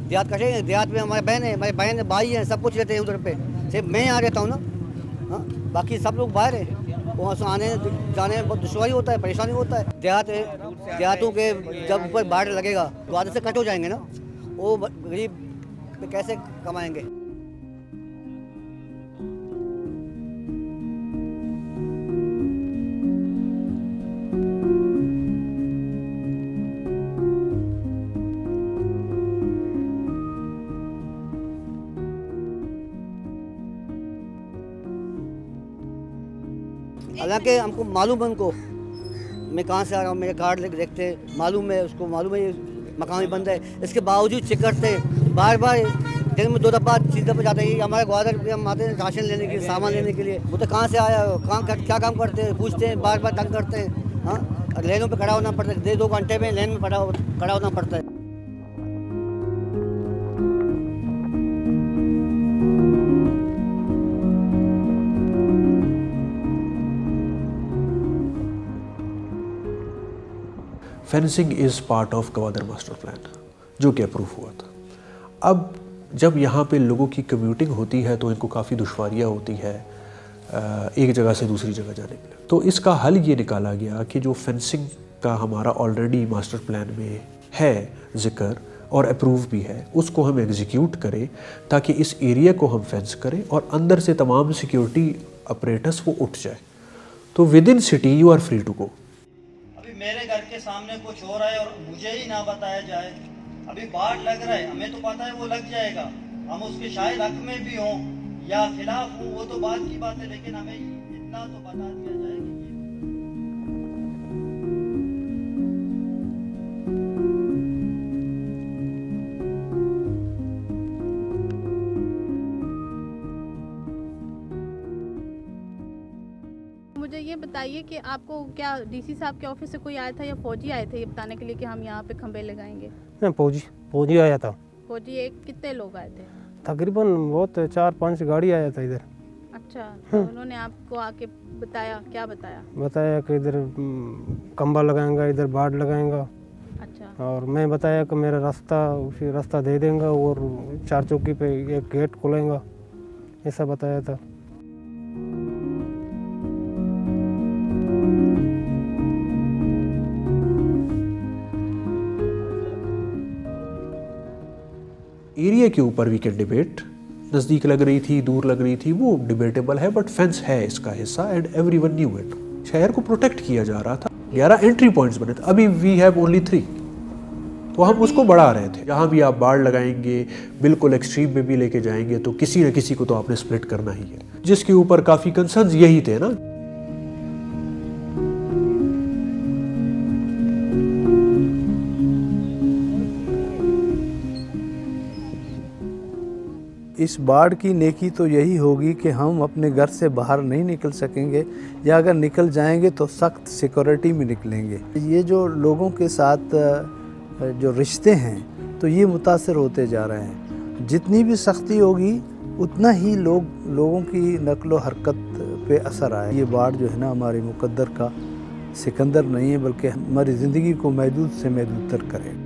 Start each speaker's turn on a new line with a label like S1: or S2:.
S1: देहात कटेंगे? देहात में हमारे बहन है, हमारे बहन भाई हैं, सब कुछ रहते हैं उधर पे। सिर्फ मैं यहाँ रहता हूँ ना। हाँ, बाकी सब लोग बाहर हैं। वहाँ से आने जाने में बहुत दुश्वारी होता है, परेशानी होता है। देहातों के जब ऊपर बाढ़ लगेगा तो आधे से कट हो जाएंगे ना, वो गरीब पे कैसे कमाएंगे। हालांकि हमको मालूम है, उनको मैं कहाँ से आ रहा हूँ, मेरे कार्ड लेके देखते हैं, मालूम है, उसको मालूम है ये मकान भी बंद है। इसके बावजूद चेक करते हैं, बार बार दिन में 2 दफ़ा 3 दफ़ा जाते हैं। हमारे ग्वादर पे हम आते हैं राशन लेने के लिए, सामान लेने के लिए। वो तो कहाँ से आया, क्या काम करते हैं, पूछते हैं, बार बार तंग करते हैं। हाँ, लाइनों पे खड़ा होना पड़ता है, 2 घंटे में लाइन में खड़ा होना पड़ता है।
S2: Fencing is part of Gwadar master plan जो कि अप्रूव हुआ था। अब जब यहाँ पे लोगों की कम्यूटिंग होती है तो इनको काफ़ी दुश्वारियाँ होती है एक जगह से दूसरी जगह जाने के लिए। तो इसका हल ये निकाला गया कि जो फेंसिंग का हमारा ऑलरेडी मास्टर प्लान में है जिक्र और अप्रूव भी है, उसको हम एग्जीक्यूट करें ताकि इस एरिया को हम फेंस करें और अंदर से तमाम सिक्योरिटी अपरेटस वो उठ जाए। तो within city you are free to go.
S3: मेरे घर के सामने कुछ हो रहा है और मुझे ही ना बताया जाए। अभी बाढ़ लग रहा है, हमें तो पता है वो लग जाएगा, हम उसके शायद हक में भी हों या खिलाफ हों, वो तो बात की बात है, लेकिन हमें इतना तो बता दिया जाए कि
S4: मुझे ये बताइए कि आपको क्या डीसी साहब के ऑफिस से कोई आया था या फौजी आए थे ये बताने के लिए कि हम यहाँ पे खंबे लगाएंगे?
S5: नहीं, फौजी आया था।
S4: फौजी कितने लोग आए थे?
S5: तकरीबन बहुत 4-5 गाड़ी आया था इधर।
S4: अच्छा, तो उन्होंने आपको आके बताया, क्या बताया?
S5: बताया कि इधर खंबा लगाएंगा, इधर बाढ़ लगाएंगा।
S4: अच्छा,
S5: और मैं बताया कि मेरा उसी रास्ता दे देंगे और 4 चौकी पे एक गेट खोलेंगा, ऐसा बताया था।
S2: एरिया के ऊपर वी कैन डिबेट, नज़दीक लग रही थी, दूर लग रही थी, वो डिबेटेबल है, बट फेंस है इसका हिस्सा एंड एवरीवन न्यू इट। शहर को प्रोटेक्ट किया जा रहा था। 11 एंट्री पॉइंट्स बने थे, अभी वी हैव ओनली 3, तो हम उसको बढ़ा रहे थे। जहाँ भी आप बाढ़ लगाएंगे, बिल्कुल एक्सट्रीम में भी लेके जाएंगे तो किसी न किसी को तो आपने स्प्लिट करना ही है, जिसके ऊपर काफ़ी कंसर्न्स यही थे ना।
S6: इस बाढ़ की नेकी तो यही होगी कि हम अपने घर से बाहर नहीं निकल सकेंगे, या अगर निकल जाएंगे तो सख्त सिक्योरिटी में निकलेंगे। ये जो लोगों के साथ जो रिश्ते हैं तो ये मुतासर होते जा रहे हैं। जितनी भी सख्ती होगी उतना ही लोगों की नक्लो हरकत पे असर आए। ये बाढ़ जो है ना हमारी मुकद्दर का सिकंदर नहीं है, बल्कि हमारी ज़िंदगी को महदूद से महदूद तर करे।